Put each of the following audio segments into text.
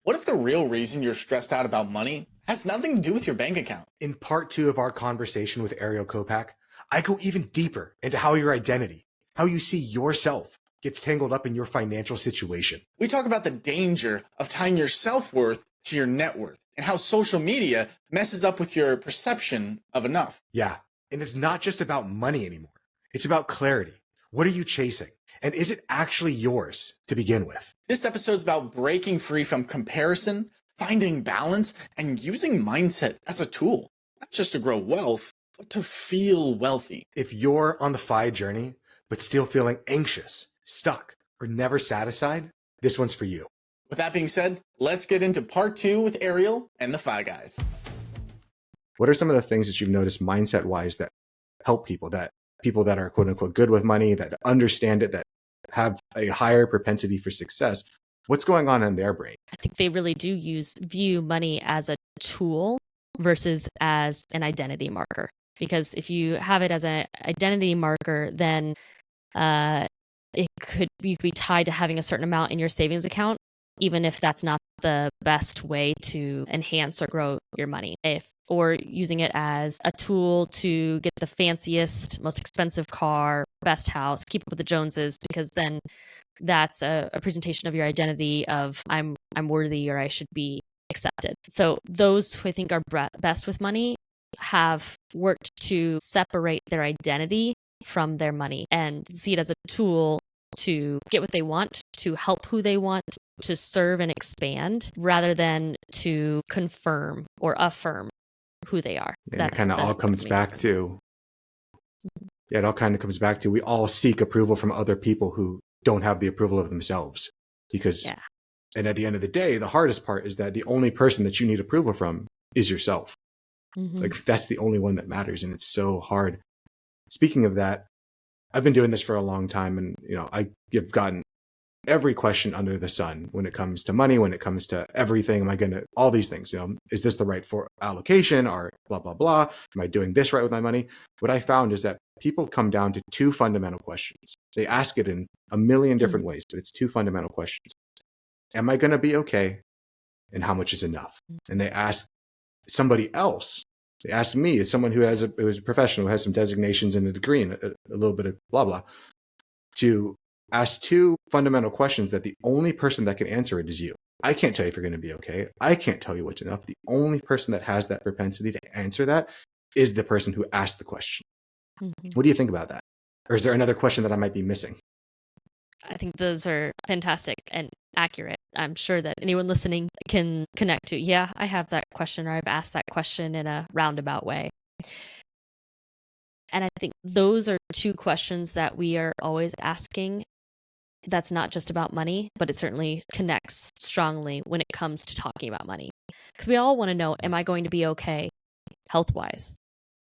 What if the real reason you're stressed out about money has nothing to do with your bank account? In part two of our conversation with Ariel Kopac, I go even deeper into how your identity, how you see yourself, gets tangled up in your financial situation. We talk about the danger of tying your self-worth to your net worth and how social media messes up with your perception of enough. Yeah, and it's not just about money anymore. It's about clarity. What are you chasing? And is it actually yours to begin with? This episode's about breaking free from comparison, finding balance, and using mindset as a tool, not just to grow wealth, but to feel wealthy. If you're on the FI journey, but still feeling anxious, stuck, or never satisfied, this one's for you. With that being said, let's get into part two with Ariel and the FI guys. What are some of the things that you've noticed mindset-wise that help people that are quote unquote good with money, that understand it, that have a higher propensity for success? What's going on in their brain? I think they really do view money as a tool versus as an identity marker. Because if you have it as an identity marker, then you could be tied to having a certain amount in your savings account, even if that's not the best way to enhance or grow your money. Or using it as a tool to get the fanciest, most expensive car, best house, keep up with the Joneses, because then that's a presentation of your identity of I'm worthy or I should be accepted. So those who I think are best with money have worked to separate their identity from their money and see it as a tool to get what they want, to help who they want, to serve and expand, rather than to confirm or affirm who they are. And it kind of all comes back to, it all kind of comes back to, we all seek approval from other people who don't have the approval of themselves. Because, and at the end of the day, the hardest part is that the only person that you need approval from is yourself. Mm-hmm. Like that's the only one that matters. And it's so hard. Speaking of that, I've been doing this for a long time, and I've gotten every question under the sun when it comes to money, when it comes to everything. All these things, is this the right for allocation or blah, blah, blah? Am I doing this right with my money? What I found is that people come down to two fundamental questions. They ask it in a million different ways, but it's two fundamental questions. Am I going to be okay? And how much is enough? And they ask somebody else. They ask me, as someone who's a professional, who has some designations and a degree and a little bit of blah, blah, to ask two fundamental questions that the only person that can answer it is you. I can't tell you if you're going to be okay. I can't tell you what's enough. The only person that has that propensity to answer that is the person who asked the question. Mm-hmm. What do you think about that? Or is there another question that I might be missing? I think those are fantastic and accurate. I'm sure that anyone listening can connect to, yeah, I have that question, or I've asked that question in a roundabout way. And I think those are two questions that we are always asking. That's not just about money, but it certainly connects strongly when it comes to talking about money. Because we all want to know, am I going to be okay health-wise?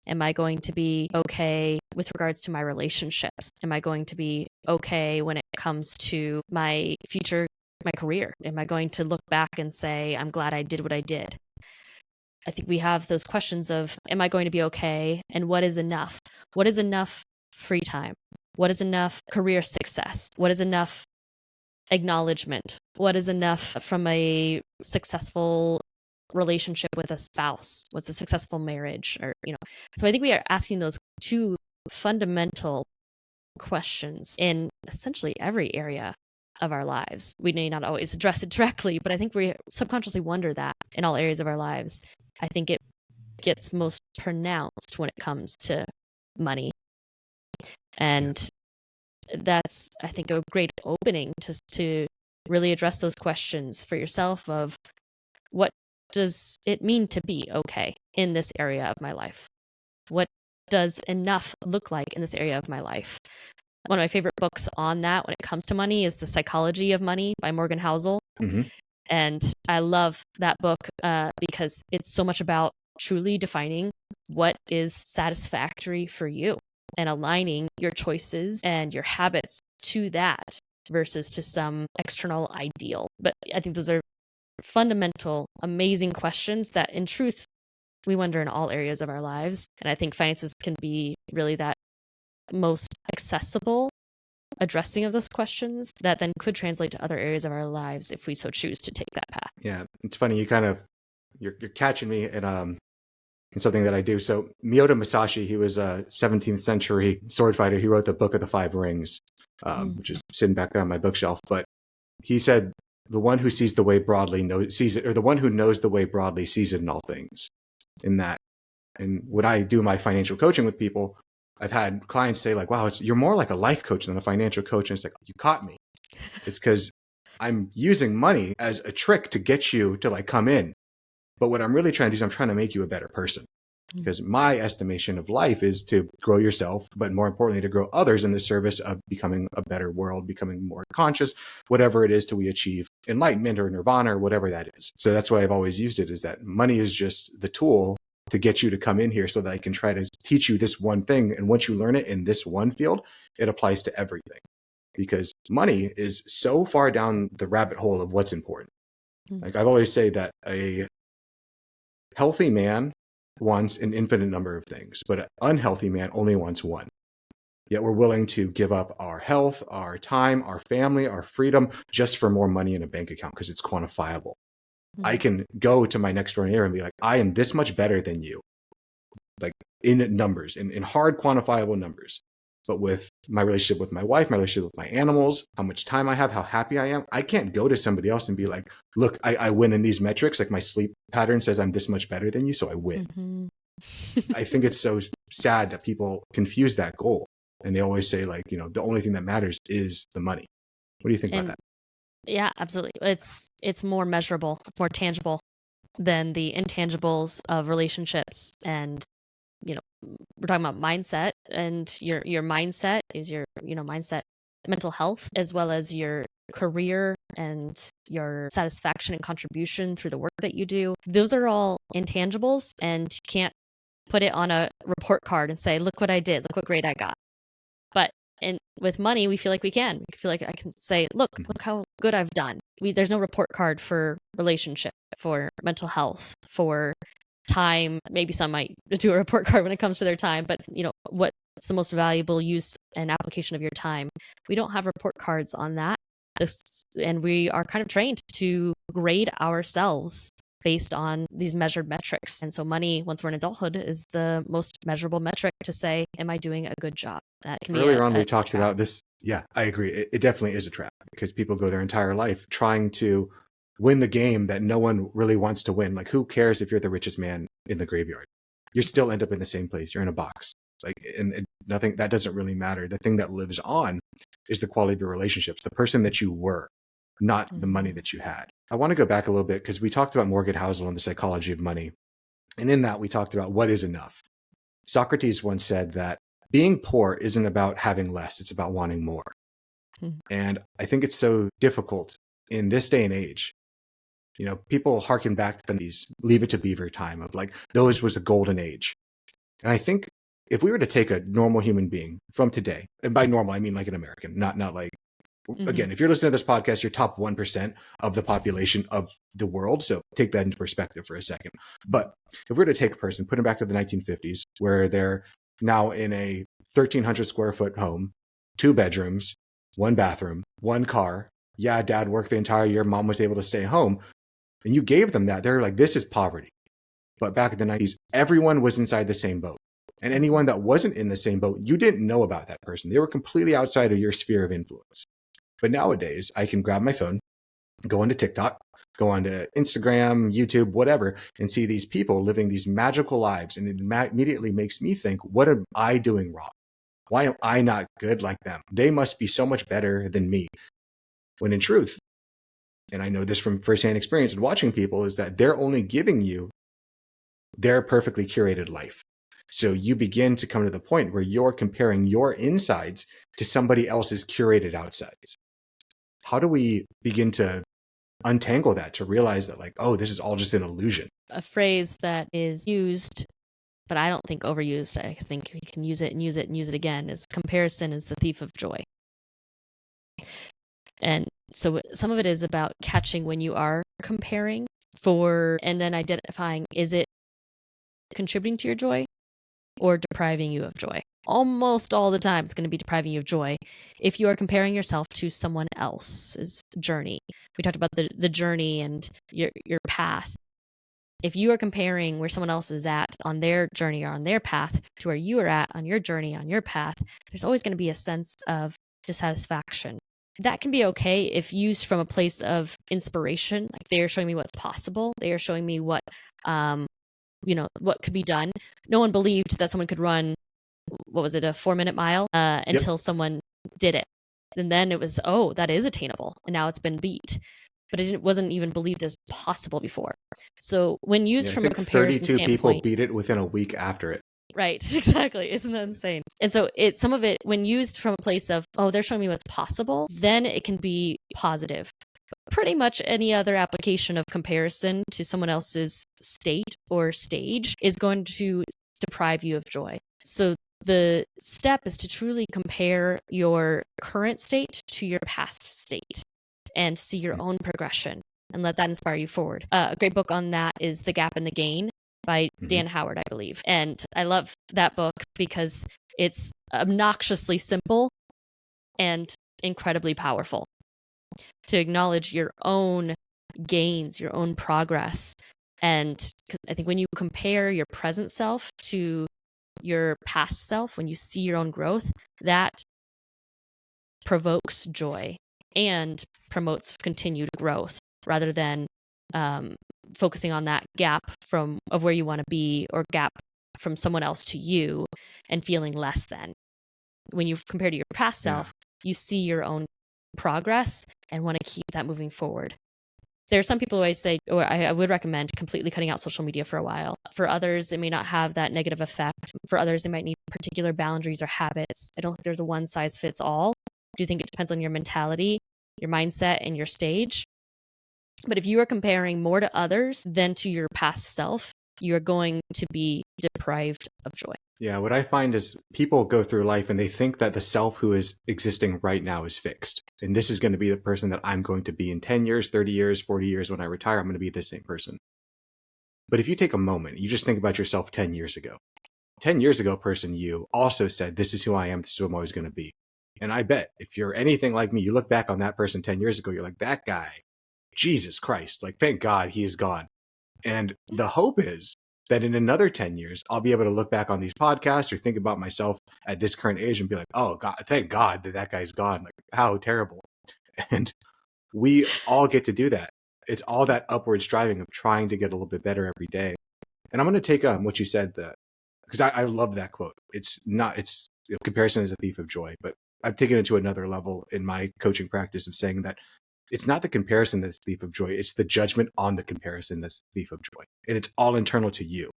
Am I going to be okay with regards to my relationships? Am I going to be okay when it comes to my future, my career? Am I going to look back and say, I'm glad I did what I did? I think we have those questions of, am I going to be okay? And what is enough? What is enough free time? What is enough career success? What is enough acknowledgement? What is enough from a successful relationship with a spouse? What's a successful marriage? Or, so I think we are asking those two fundamental questions in essentially every area of our lives. We may not always address it directly, but I think we subconsciously wonder that in all areas of our lives. I think it gets most pronounced when it comes to money. And that's, I think, a great opening to really address those questions for yourself of what does it mean to be okay in this area of my life? What does enough look like in this area of my life? One of my favorite books on that when it comes to money is The Psychology of Money by Morgan Housel. Mm-hmm. And I love that book because it's so much about truly defining what is satisfactory for you and aligning your choices and your habits to that versus to some external ideal. But I think those are fundamental, amazing questions that in truth, we wonder in all areas of our lives. And I think finances can be really that most accessible addressing of those questions that then could translate to other areas of our lives if we so choose to take that path. Yeah, it's funny. You're catching me in something that I do. So Miyoda Musashi, he was a 17th century sword fighter. He wrote the Book of the Five Rings, which is sitting back there on my bookshelf. But he said, the one who sees the way broadly sees it, or the one who knows the way broadly sees it in all things. In that, and when I do my financial coaching with people, I've had clients say like, wow, you're more like a life coach than a financial coach. And it's like, you caught me. It's because I'm using money as a trick to get you to like come in. But what I'm really trying to do is I'm trying to make you a better person, because my estimation of life is to grow yourself, but more importantly, to grow others in the service of becoming a better world, becoming more conscious, whatever it is till we achieve enlightenment or nirvana or whatever that is. So that's why I've always used it, is that money is just the tool to get you to come in here so that I can try to teach you this one thing. And once you learn it in this one field, it applies to everything, because money is so far down the rabbit hole of what's important. Like I've always say that a healthy man wants an infinite number of things, but an unhealthy man only wants one. Yet we're willing to give up our health, our time, our family, our freedom just for more money in a bank account because it's quantifiable. I can go to my next door neighbor and be like, I am this much better than you, like in numbers, in hard quantifiable numbers. But with my relationship with my wife, my relationship with my animals, how much time I have, how happy I am, I can't go to somebody else and be like, look, I win in these metrics. Like my sleep pattern says I'm this much better than you, so I win. I think it's so sad that people confuse that goal. And they always say like, the only thing that matters is the money. What do you think about that? Yeah, absolutely. It's more measurable. It's more tangible than the intangibles of relationships. And we're talking about mindset, and your mindset is your mindset, mental health, as well as your career and your satisfaction and contribution through the work that you do. Those are all intangibles, and you can't put it on a report card and say, look what I did, look what grade I got. But with money, we feel like we can. We feel like I can say, look how good I've done. There's no report card for relationship, for mental health, for time. Maybe some might do a report card when it comes to their time, but what's the most valuable use and application of your time? We don't have report cards on that. And we are kind of trained to grade ourselves based on these measured metrics. And so money, once we're in adulthood, is the most measurable metric to say, am I doing a good job? That can be earlier on we talked about this. Yeah, I agree. It definitely is a trap, because people go their entire life trying to win the game that no one really wants to win. Like, who cares if you're the richest man in the graveyard? You still end up in the same place. You're in a box. Like, and nothing, that doesn't really matter. The thing that lives on is the quality of your relationships, the person that you were, not the money that you had. I want to go back a little bit, because we talked about Morgan Housel and the psychology of money. And in that, we talked about what is enough. Socrates once said that being poor isn't about having less, it's about wanting more. And I think it's so difficult in this day and age. People harken back to these Leave It to Beaver time of like, those was the golden age. And I think if we were to take a normal human being from today, and by normal, I mean like an American, not like, again, if you're listening to this podcast, you're top 1% of the population of the world. So take that into perspective for a second. But if we were to take a person, put them back to the 1950s, where they're now in a 1,300 square foot home, 2 bedrooms, 1 bathroom, 1 car. Yeah, dad worked the entire year. Mom was able to stay home. And you gave them that. They're like, this is poverty. But back in the 90s, everyone was inside the same boat. And anyone that wasn't in the same boat, you didn't know about that person. They were completely outside of your sphere of influence. But nowadays, I can grab my phone, go onto TikTok, go onto Instagram, YouTube, whatever, and see these people living these magical lives. And it immediately makes me think, what am I doing wrong? Why am I not good like them? They must be so much better than me. When in truth, and I know this from firsthand experience and watching people, is that they're only giving you their perfectly curated life. So you begin to come to the point where you're comparing your insides to somebody else's curated outsides. How do we begin to untangle that, to realize that like, oh, this is all just an illusion? A phrase that is used, but I don't think overused, I think we can use it and use it and use it again, is comparison is the thief of joy. And so some of it is about catching when you are comparing and then identifying, is it contributing to your joy or depriving you of joy? almost all the time it's going to be depriving you of joy if you are comparing yourself to someone else's journey. We talked about the journey and your path. If you are comparing where someone else is at on their journey or on their path to where you are at on your journey, on your path, there's always going to be a sense of dissatisfaction. That can be okay if used from a place of inspiration. Like, they are showing me what's possible. They are showing me what, what could be done. No one believed that someone could run, what was it, a 4-minute mile until someone did it. And then it was, oh, that is attainable. And now it's been beat. But it wasn't even believed as possible before. So when used from a comparison 32 standpoint, people beat it within a week after it. Right, exactly. Isn't that insane? And so some of it, when used from a place of, oh, they're showing me what's possible, then it can be positive. Pretty much any other application of comparison to someone else's state or stage is going to deprive you of joy. So the step is to truly compare your current state to your past state and see your own progression and let that inspire you forward. A great book on that is The Gap and the Gain by Dan Howard, I believe. And I love that book because it's obnoxiously simple and incredibly powerful to acknowledge your own gains, your own progress. And 'cause I think when you compare your present self to your past self, when you see your own growth, that provokes joy and promotes continued growth rather than focusing on that gap of where you want to be, or gap from someone else to you and feeling less than. When you compare to your past self, you see your own progress and want to keep that moving forward. There are some people who I say, or I would recommend completely cutting out social media for a while. For others, it may not have that negative effect. For others, they might need particular boundaries or habits. I don't think there's a one size fits all. I do think it depends on your mentality, your mindset, and your stage. But if you are comparing more to others than to your past self, you're going to be deprived of joy. Yeah, what I find is people go through life and they think that the self who is existing right now is fixed. And this is going to be the person that I'm going to be in 10 years, 30 years, 40 years. When I retire, I'm going to be the same person. But if you take a moment, you just think about yourself 10 years ago. 10 years ago, person you also said, this is who I am, this is who I'm always going to be. And I bet if you're anything like me, you look back on that person 10 years ago, you're like, that guy, Jesus Christ, like, thank God he is gone. And the hope is that in another 10 years, I'll be able to look back on these podcasts or think about myself at this current age and be like, oh God, thank God that guy's gone. Like, how terrible. And we all get to do that. It's all that upward striving of trying to get a little bit better every day. And I'm going to take what you said, because I love that quote. Comparison is a thief of joy, but I've taken it to another level in my coaching practice of saying that it's not the comparison that's the thief of joy. It's the judgment on the comparison that's the thief of joy. And it's all internal to you.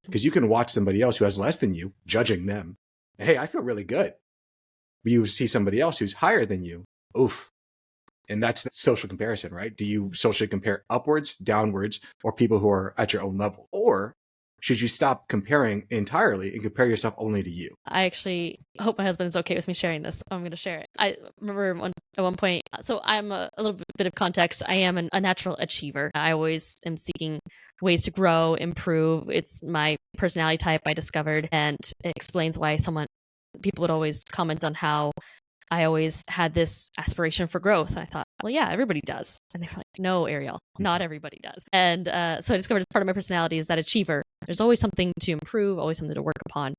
Because you can watch somebody else who has less than you, judging them. Hey, I feel really good. But you see somebody else who's higher than you. Oof. And that's the social comparison, right? Do you socially compare upwards, downwards, or people who are at your own level? Or should you stop comparing entirely and compare yourself only to you? I actually hope my husband is okay with me sharing this. I'm going to share it. I remember at one point, so I'm a little bit of context. I am a natural achiever. I always am seeking ways to grow, improve. It's my personality type, I discovered, and it explains why people would always comment on how I always had this aspiration for growth. I thought, well, yeah, everybody does. And they were like, no, Ariel, not everybody does. And so I discovered as part of my personality is that achiever. There's always something to improve, always something to work upon.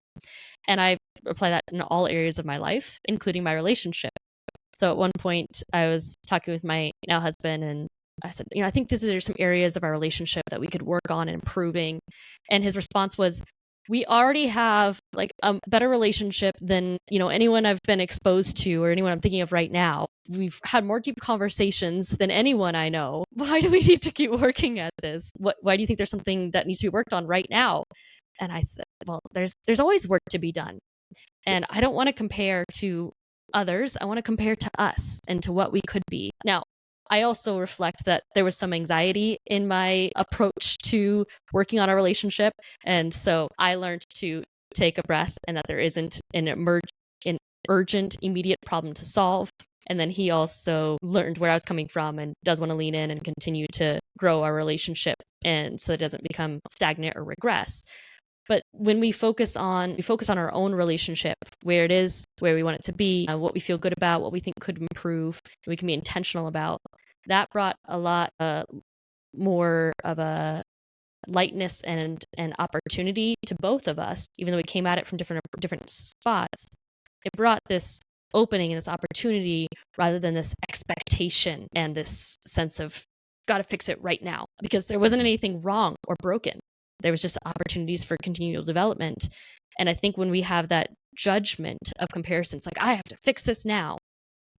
And I apply that in all areas of my life, including my relationship. So at one point, I was talking with my now husband, and I said, I think these are some areas of our relationship that we could work on and improving. And his response was, we already have like a better relationship than, anyone I've been exposed to or anyone I'm thinking of right now. We've had more deep conversations than anyone I know. Why do we need to keep working at this? Why do you think there's something that needs to be worked on right now? And I said, well, there's always work to be done. And I don't want to compare to others. I want to compare to us and to what we could be. Now, I also reflect that there was some anxiety in my approach to working on a relationship. And so I learned to take a breath and that there isn't an urgent, immediate problem to solve. And then he also learned where I was coming from and does want to lean in and continue to grow our relationship. And so it doesn't become stagnant or regress. But when we focus on our own relationship, where it is, where we want it to be, what we feel good about, what we think could improve, and we can be intentional about, that brought a lot more of a lightness and opportunity to both of us, even though we came at it from different spots. It brought this opening and this opportunity rather than this expectation and this sense of got to fix it right now, because there wasn't anything wrong or broken. There was just opportunities for continual development. And I think when we have that judgment of comparisons, like I have to fix this now,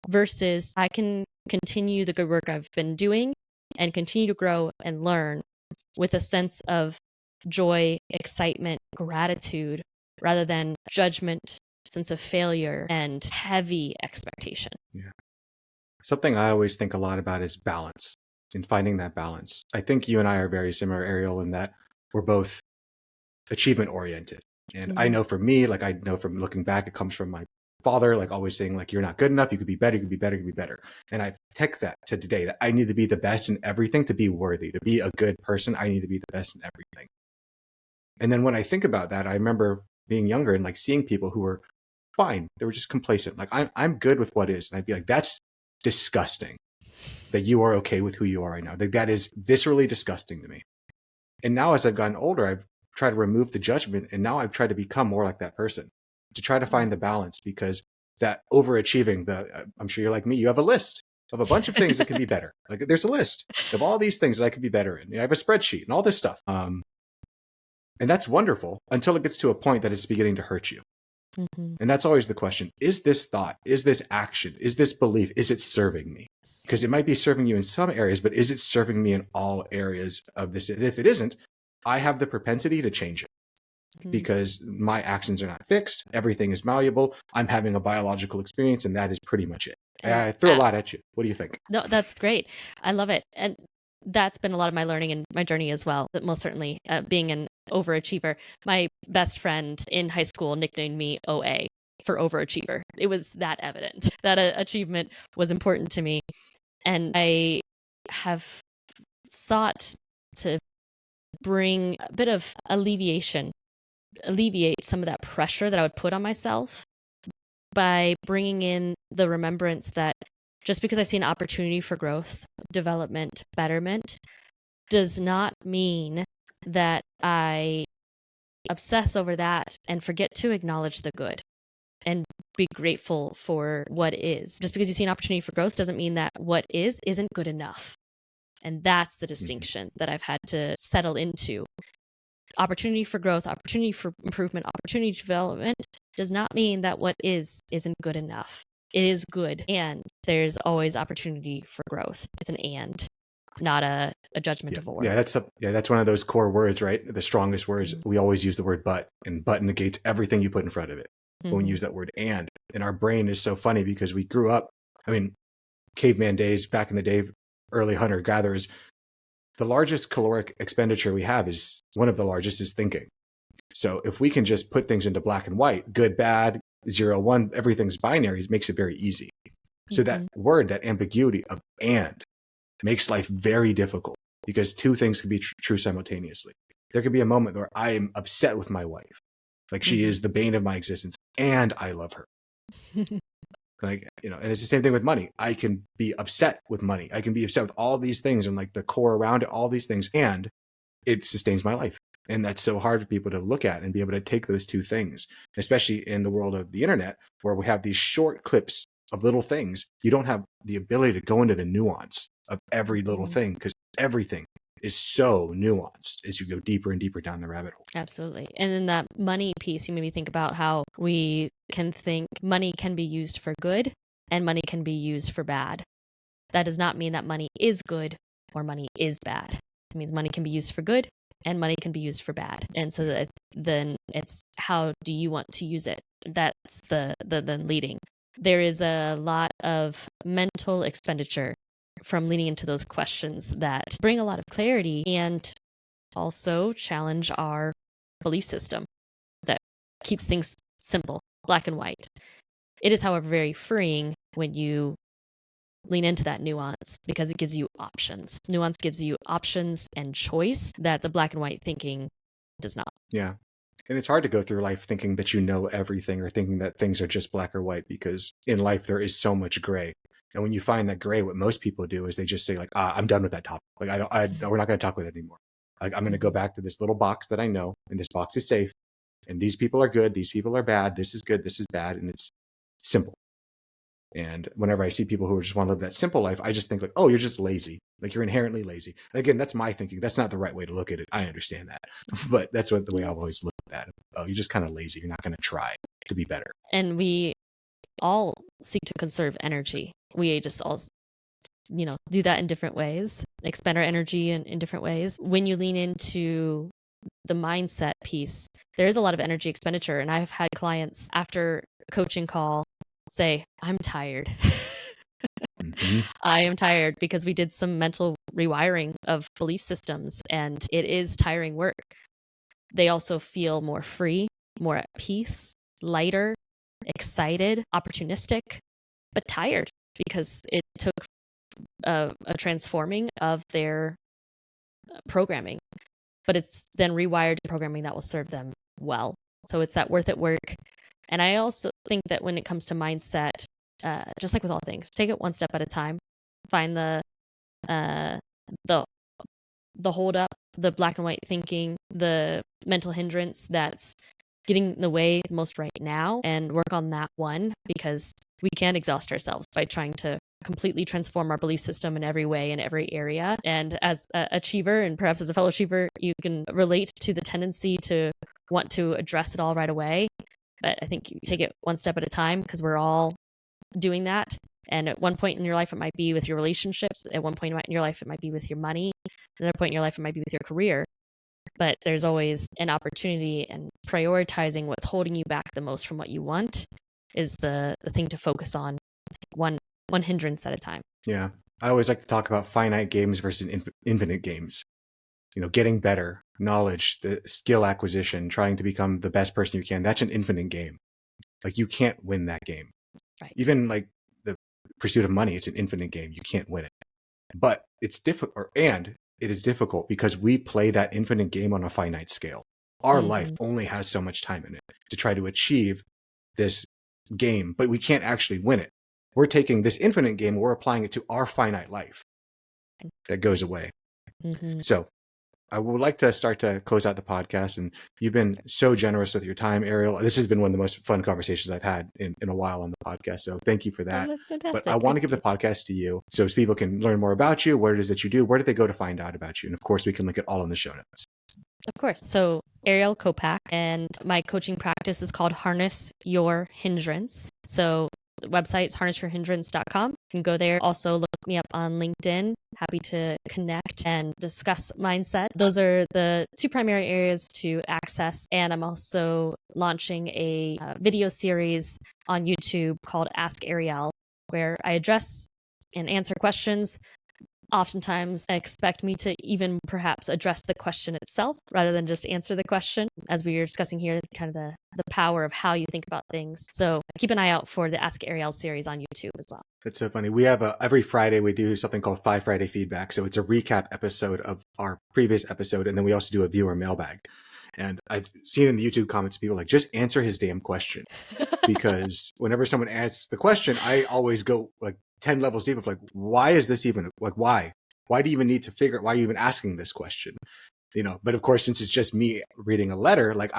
versus I can continue the good work I've been doing and continue to grow and learn with a sense of joy, excitement, gratitude, rather than judgment, sense of failure, and heavy expectation. Yeah. Something I always think a lot about is balance, and finding that balance. I think you and I are very similar, Ariel, in that we're both achievement oriented. And I know for me, like I know from looking back, it comes from my father, like always saying, like, you're not good enough, you could be better, you could be better, you could be better. And I take that to today, that I need to be the best in everything to be worthy, to be a good person. I need to be the best in everything. And then when I think about that, I remember being younger and like seeing people who were fine. They were just complacent. Like I'm good with what is. And I'd be like, that's disgusting that you are okay with who you are right now. Like that is viscerally disgusting to me. And now as I've gotten older, I've tried to remove the judgment. And now I've tried to become more like that person, to try to find the balance, because that overachieving, I'm sure you're like me, you have a list of a bunch of things that could be better. Like there's a list of all these things that I could be better in. I have a spreadsheet and all this stuff. And that's wonderful until it gets to a point that it's beginning to hurt you. And that's always the question. Is this thought, is this action, is this belief, is it serving me? Because it might be serving you in some areas, but is it serving me in all areas of this? And if it isn't, I have the propensity to change it, because my actions are not fixed. Everything is malleable. I'm having a biological experience, and that is pretty much it. I threw a lot at you. What do you think? No, that's great. I love it. And that's been a lot of my learning and my journey as well. But most certainly being an overachiever. My best friend in high school nicknamed me OA for overachiever. It was that evident that achievement was important to me. And I have sought to bring a bit of alleviate some of that pressure that I would put on myself by bringing in the remembrance that just because I see an opportunity for growth, development, betterment, does not mean that I obsess over that and forget to acknowledge the good and be grateful for what is. Just because you see an opportunity for growth doesn't mean that what isn't good enough. And that's the distinction that I've had to settle into. Opportunity for growth, opportunity for improvement, opportunity for development does not mean that what isn't good enough. It is good, and there's always opportunity for growth. It's an and, not a judgment of a word. Yeah, that's one of those core words, right? The strongest words. We always use the word but, and but negates everything you put in front of it. When we use that word and our brain is so funny because we grew up, caveman days, back in the day, early hunter-gatherers, the largest caloric expenditure we have is one of the largest is thinking. So if we can just put things into black and white, good, bad, 0, 1, everything's binary, it makes it very easy. So that word, that ambiguity of and, makes life very difficult, because two things can be true simultaneously. There could be a moment where I am upset with my wife. Like she is the bane of my existence and I love her. And it's the same thing with money. I can be upset with money. I can be upset with all these things and like the core around it, all these things, and it sustains my life. And that's so hard for people to look at and be able to take those two things, especially in the world of the internet, where we have these short clips of little things. You don't have the ability to go into the nuance of every little thing, because everything is so nuanced as you go deeper and deeper down the rabbit hole. Absolutely. And in that money piece, you made me think about how we can think money can be used for good and money can be used for bad. That does not mean that money is good or money is bad. It means money can be used for good and money can be used for bad. And so that then it's how do you want to use it? That's the leading. There is a lot of mental expenditure from leaning into those questions that bring a lot of clarity and also challenge our belief system that keeps things simple, black and white. It is, however, very freeing when you lean into that nuance, because it gives you options. Nuance gives you options and choice that the black and white thinking does not. Yeah. And it's hard to go through life thinking that you know everything or thinking that things are just black or white, because in life there is so much gray. And when you find that gray, what most people do is they just say like, I'm done with that topic. Like, we're not going to talk with it anymore. Like, I'm going to go back to this little box that I know, and this box is safe. And these people are good. These people are bad. This is good. This is bad. And it's simple. And whenever I see people who just want to live that simple life, I just think like, oh, you're just lazy. Like, you're inherently lazy. And again, that's my thinking. That's not the right way to look at it. I understand that. But that's the way I've always looked at it. Oh, you're just kind of lazy. You're not going to try to be better. And we all seek to conserve energy. We just all, do that in different ways, expend our energy in different ways. When you lean into the mindset piece, there is a lot of energy expenditure. And I've had clients after a coaching call say, I'm tired. I am tired because we did some mental rewiring of belief systems, and it is tiring work. They also feel more free, more at peace, lighter, excited, opportunistic, but tired because it took a transforming of their programming. But it's then rewired programming that will serve them well. So it's that worth it work. And I also think that when it comes to mindset, just like with all things, take it one step at a time. Find the hold up, the black and white thinking, the mental hindrance that's getting in the way most right now, and work on that one, because we can't exhaust ourselves by trying to completely transform our belief system in every way, in every area. And as an achiever, and perhaps as a fellow achiever, you can relate to the tendency to want to address it all right away. But I think you take it one step at a time, because we're all doing that. And at one point in your life, it might be with your relationships. At one point in your life, it might be with your money. Another point in your life, it might be with your career. But there's always an opportunity, and prioritizing what's holding you back the most from what you want is the thing to focus on, one hindrance at a time. Yeah. I always like to talk about finite games versus infinite games. Getting better, knowledge, the skill acquisition, trying to become the best person you can. That's an infinite game. Like, you can't win that game. Right. Even like the pursuit of money, it's an infinite game. You can't win it. But it's difficult, and it is difficult because we play that infinite game on a finite scale. Our life only has so much time in it to try to achieve this game, but we can't actually win it. We're taking this infinite game, we're applying it to our finite life. That goes away. So I would like to start to close out the podcast, and you've been so generous with your time, Ariel. This has been one of the most fun conversations I've had in a while on the podcast, so thank you for that. Oh, that's fantastic. But I want to give the podcast to you so people can learn more about you, what it is that you do, where do they go to find out about you? And of course, we can link it all in the show notes. Of course. So Ariel Kopac, and my coaching practice is called Harness Your Hindrance. So the website is harnessyourhindrance.com. You can go there. Also look me up on LinkedIn. Happy to connect and discuss mindset. Those are the two primary areas to access. And I'm also launching a video series on YouTube called Ask Ariel, where I address and answer questions. Oftentimes expect me to even perhaps address the question itself rather than just answer the question, as we were discussing here, kind of the power of how you think about things. So keep an eye out for the Ask Ariel series on YouTube as well. That's so funny. We have every Friday we do something called 5 Friday Feedback. So it's a recap episode of our previous episode, and then we also do a viewer mailbag. And I've seen in the YouTube comments, people like, just answer his damn question. Because whenever someone asks the question, I always go like 10 levels deep of like, why is this even, like, why do you even need to figure out, why are you even asking this question? But of course, since it's just me reading a letter, like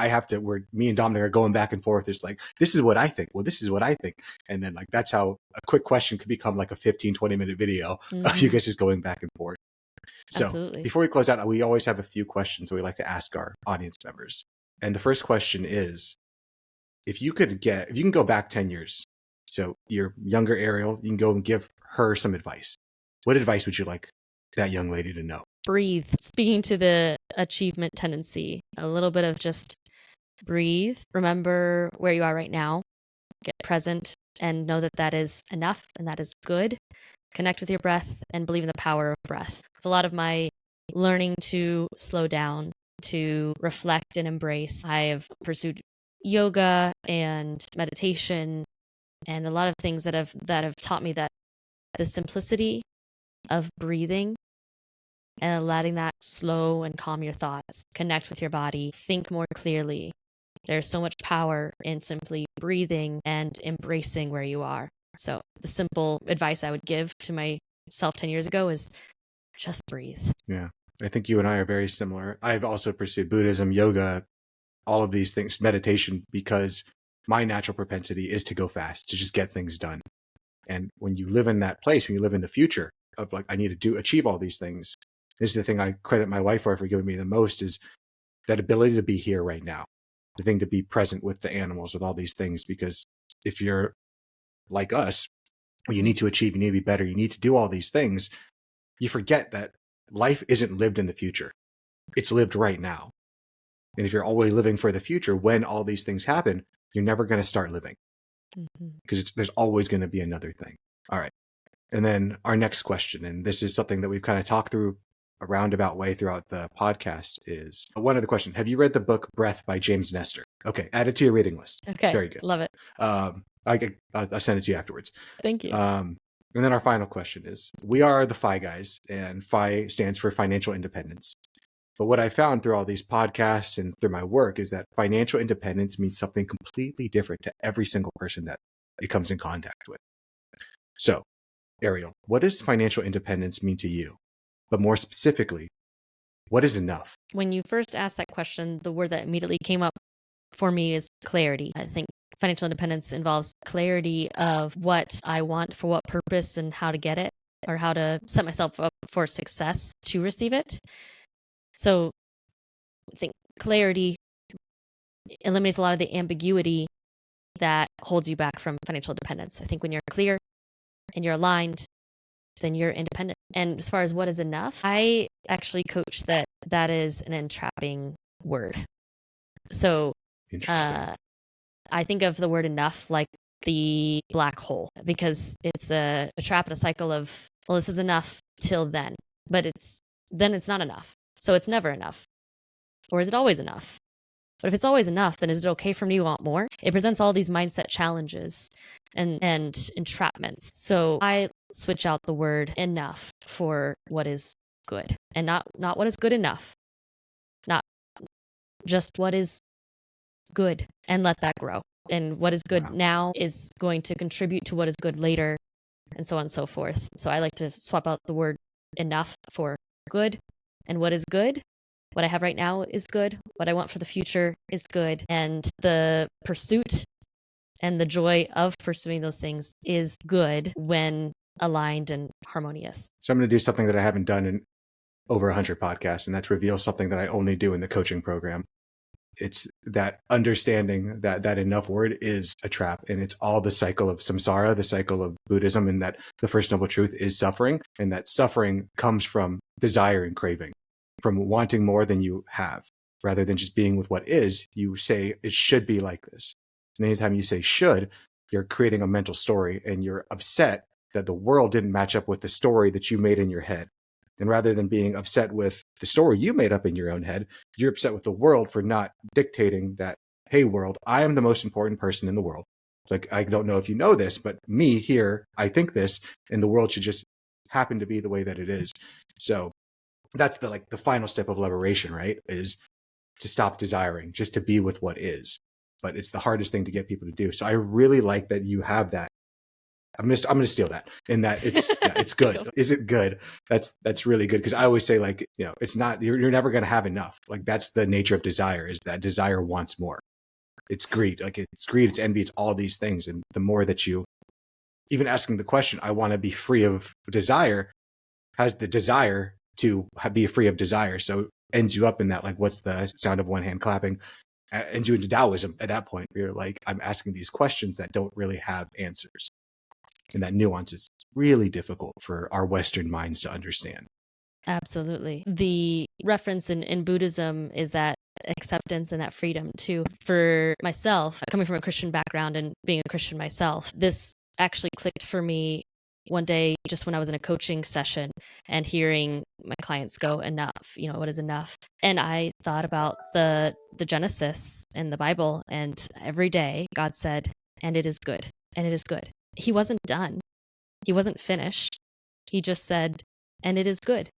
me and Dominic are going back and forth. It's like, this is what I think. Well, this is what I think. And then like, that's how a quick question could become like a 15-20 minute video of you guys just going back and forth. So Absolutely. Before we close out, we always have a few questions that we like to ask our audience members. And the first question is, if you can go back 10 years, so you're younger Ariel, you can go and give her some advice. What advice would you like that young lady to know? Breathe. Speaking to the achievement tendency, a little bit of just breathe. Remember where you are right now. Get present and know that that is enough and that is good. Connect with your breath and believe in the power of breath. It's a lot of my learning to slow down, to reflect and embrace. I have pursued yoga and meditation and a lot of things that have taught me that the simplicity of breathing and letting that slow and calm your thoughts, connect with your body, think more clearly, There's so much power in simply breathing and embracing where you are. So the simple advice I would give to myself 10 years ago is just breathe. Yeah. I think you and I are very similar. I've also pursued Buddhism, yoga, all of these things, meditation, because my natural propensity is to go fast, to just get things done. And when you live in that place, when you live in the future of like, I need to achieve all these things, this is the thing I credit my wife for giving me the most, is that ability to be here right now, the thing to be present with the animals, with all these things. Because if you're like us, you need to achieve, you need to be better, you need to do all these things, you forget that life isn't lived in the future. It's lived right now. And if you're always living for the future, when all these things happen, you're never going to start living, because there's always going to be another thing. All right. And then our next question, and this is something that we've kind of talked through a roundabout way throughout the podcast, is one other question. Have you read the book Breath by James Nestor? Okay. Add it to your reading list. Okay. Very good. Love it. I'll send it to you afterwards. Thank you. And then our final question is, we are the FI guys, and FI stands for financial independence. But what I found through all these podcasts and through my work is that financial independence means something completely different to every single person that it comes in contact with. So, Ariel, what does financial independence mean to you? But more specifically, what is enough? When you first asked that question, the word that immediately came up for me is clarity. I think financial independence involves clarity of what I want, for what purpose, and how to get it, or how to set myself up for success to receive it. So I think clarity eliminates a lot of the ambiguity that holds you back from financial independence. I think when you're clear and you're aligned, then you're independent. And as far as what is enough, I actually coach that is an entrapping word. So I think of the word enough like the black hole, because it's a trap and a cycle of, well, this is enough till then, but then it's not enough. So it's never enough. Or is it always enough? But if it's always enough, then is it okay for me to want more? It presents all these mindset challenges and entrapments. So I switch out the word enough for what is good, and not what is good enough. Not just what is good, and let that grow. And what is good now is going to contribute to what is good later, and so on and so forth. So I like to swap out the word enough for good. And what is good? What I have right now is good. What I want for the future is good. And the pursuit and the joy of pursuing those things is good when aligned and harmonious. So I'm going to do something that I haven't done in over 100 podcasts, and that's reveal something that I only do in the coaching program. It's that understanding that enough word is a trap, and it's all the cycle of samsara, the cycle of Buddhism, and that the first noble truth is suffering, and that suffering comes from desire and craving, from wanting more than you have. Rather than just being with what is, you say it should be like this. And anytime you say should, you're creating a mental story, and you're upset that the world didn't match up with the story that you made in your head. And rather than being upset with the story you made up in your own head, you're upset with the world for not dictating that, hey, world, I am the most important person in the world. Like, I don't know if you know this, but me here, I think this, and the world should just happen to be the way that it is. So that's the final step of liberation, right? Is to stop desiring, just to be with what is. But it's the hardest thing to get people to do. So I really like that you have that. I'm gonna steal that, in that it's good. Is it good? That's really good, because I always say, it's not, you're never gonna have enough. Like, that's the nature of desire, is that desire wants more. It's greed. It's greed, it's envy, it's all these things. And the more that you, even asking the question, I want to be free of desire, has the desire to be free of desire. So ends you up in that, what's the sound of one hand clapping? Ends you into Taoism at that point, where you're like, I'm asking these questions that don't really have answers. And that nuance is really difficult for our Western minds to understand. Absolutely. The reference in Buddhism is that acceptance and that freedom too. For myself, coming from a Christian background and being a Christian myself, this actually clicked for me one day, just when I was in a coaching session and hearing my clients go, enough, what is enough? And I thought about the Genesis in the Bible, and every day God said, and it is good, and it is good. He wasn't done. He wasn't finished. He just said, and it is good.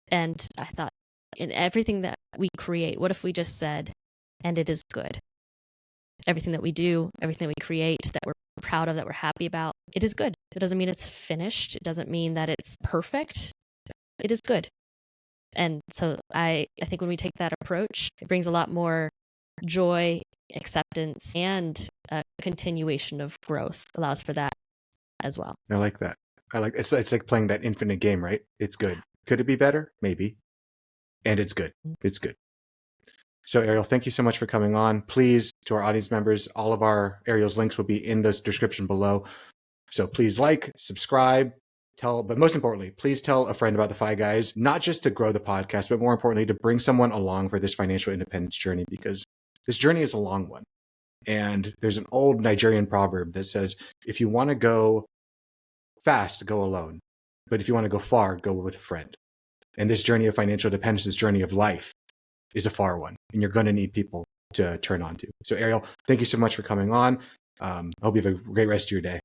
And I thought, in everything that we create, what if we just said, and it is good? everything that we do, everything that we create, that we're proud of, that we're happy about, it is good. It doesn't mean it's finished. It doesn't mean that it's perfect. It is good. And so I think when we take that approach, it brings a lot more joy, acceptance, and a continuation of growth, allows for that as well. I like that. It's like playing that infinite game, right? It's good. Could it be better? Maybe. And it's good. It's good. So Ariel, thank you so much for coming on. Please, to our audience members, all of Ariel's links will be in the description below. So please like, subscribe, but most importantly, please tell a friend about the Fi Guys, not just to grow the podcast, but more importantly, to bring someone along for this financial independence journey, because this journey is a long one. And there's an old Nigerian proverb that says, if you want to go fast, go alone. But if you want to go far, go with a friend. And this journey of financial independence, this journey of life, is a far one. And you're going to need people to turn on to. So Ariel, thank you so much for coming on. I hope you have a great rest of your day.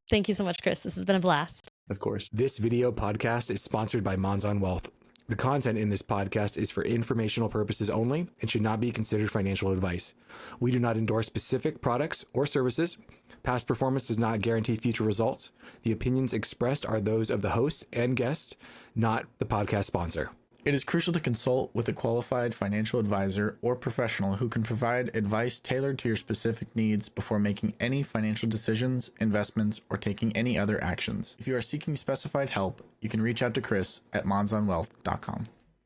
Thank you so much, Chris. This has been a blast. Of course. This video podcast is sponsored by Monzon Wealth. The content in this podcast is for informational purposes only and should not be considered financial advice. We do not endorse specific products or services. Past performance does not guarantee future results. The opinions expressed are those of the hosts and guests, not the podcast sponsor. It is crucial to consult with a qualified financial advisor or professional who can provide advice tailored to your specific needs before making any financial decisions, investments, or taking any other actions. If you are seeking specified help, you can reach out to Chris at monzonwealth.com.